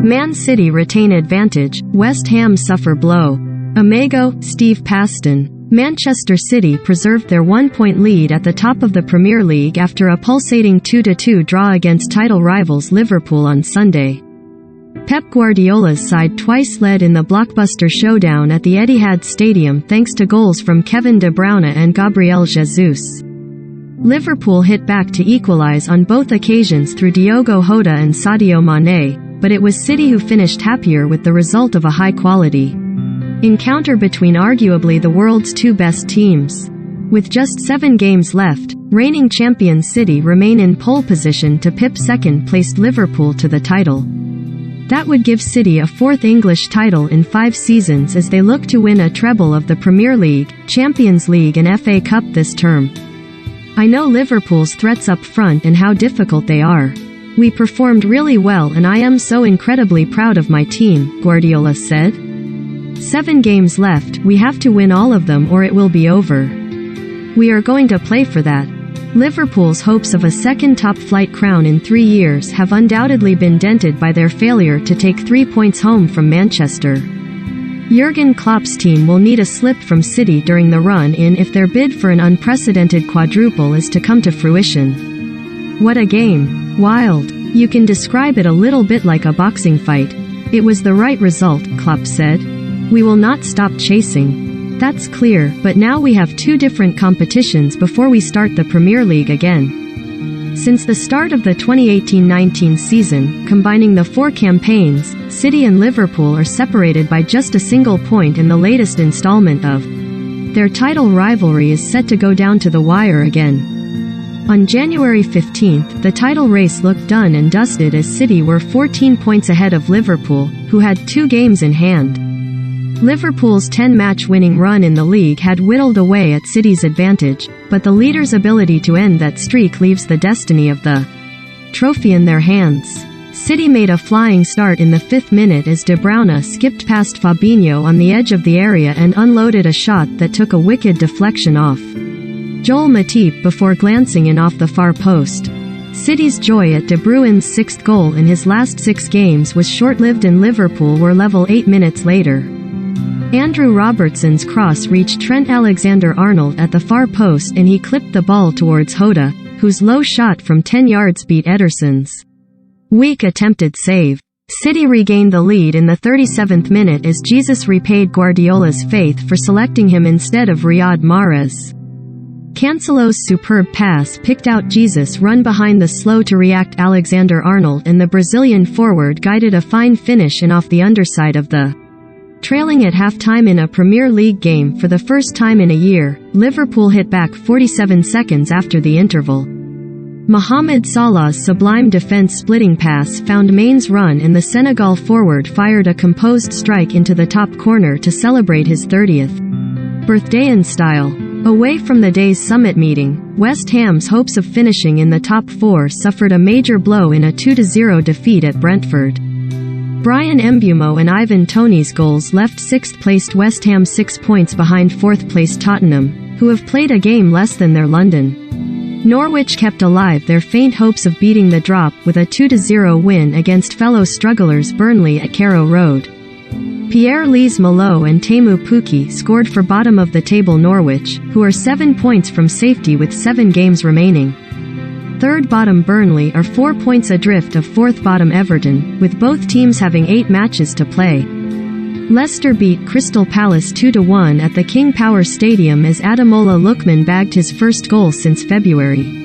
Man City retain advantage, West Ham suffer blow. Amigo, Steve Paston. Manchester City preserved their 1-point lead at the top of the Premier League after a pulsating 2-2 draw against title rivals Liverpool on Sunday. Pep Guardiola's side twice led in the blockbuster showdown at the Etihad Stadium thanks to goals from Kevin De Bruyne and Gabriel Jesus. Liverpool hit back to equalize on both occasions through Diogo Jota and Sadio Mane, but it was City who finished happier with the result of a high-quality encounter between arguably the world's two best teams. With just 7 games left, reigning champions City remain in pole position to pip second-placed Liverpool to the title. That would give City a 4th English title in 5 seasons as they look to win a treble of the Premier League, Champions League and FA Cup this term. I know Liverpool's threats up front and how difficult they are. We performed really well and I am so incredibly proud of my team, Guardiola said. 7 games left, we have to win all of them or it will be over. We are going to play for that. Liverpool's hopes of a second top-flight crown in 3 years have undoubtedly been dented by their failure to take 3 points home from Manchester. Jurgen Klopp's team will need a slip from City during the run-in if their bid for an unprecedented quadruple is to come to fruition. What a game. Wild. You can describe it a little bit like a boxing fight. It was the right result, Klopp said. We will not stop chasing. That's clear, but now we have 2 different competitions before we start the Premier League again. Since the start of the 2018-19 season, combining the 4 campaigns, City and Liverpool are separated by just a single point in the latest installment of their title rivalry is set to go down to the wire again. On January 15th, the title race looked done and dusted as City were 14 points ahead of Liverpool, who had 2 games in hand. Liverpool's 10-match winning run in the league had whittled away at City's advantage, but the leaders' ability to end that streak leaves the destiny of the trophy in their hands. City made a flying start in the 5th minute as De Bruyne skipped past Fabinho on the edge of the area and unloaded a shot that took a wicked deflection off Joel Matip before glancing in off the far post. City's joy at De Bruyne's 6th goal in his last 6 games was short-lived and Liverpool were level 8 minutes later. Andrew Robertson's cross reached Trent Alexander-Arnold at the far post and he clipped the ball towards Jota, whose low shot from 10 yards beat Ederson's weak attempted save. City regained the lead in the 37th minute as Jesus repaid Guardiola's faith for selecting him instead of Riyad Mahrez. Cancelo's superb pass picked out Jesus' run behind the slow-to-react Alexander-Arnold and the Brazilian forward guided a fine finish in off the underside of the trailing at halftime in a Premier League game for the first time in a year. Liverpool hit back 47 seconds after the interval. Mohamed Salah's sublime defense-splitting pass found Main's run and the Senegal forward fired a composed strike into the top corner to celebrate his 30th birthday in style. Away from the day's summit meeting, West Ham's hopes of finishing in the top 4 suffered a major blow in a 2-0 defeat at Brentford. Brian Mbeumo and Ivan Toney's goals left 6th-placed West Ham 6 points behind 4th-placed Tottenham, who have played a game less than their London. Norwich kept alive their faint hopes of beating the drop with a 2-0 win against fellow strugglers Burnley at Carrow Road. Pierre-Lise Malo and Teemu Pukki scored for bottom-of-the-table Norwich, who are 7 points from safety with 7 games remaining. Third-bottom Burnley are 4 points adrift of fourth-bottom Everton, with both teams having 8 matches to play. Leicester beat Crystal Palace 2-1 at the King Power Stadium as Ademola Lookman bagged his first goal since February.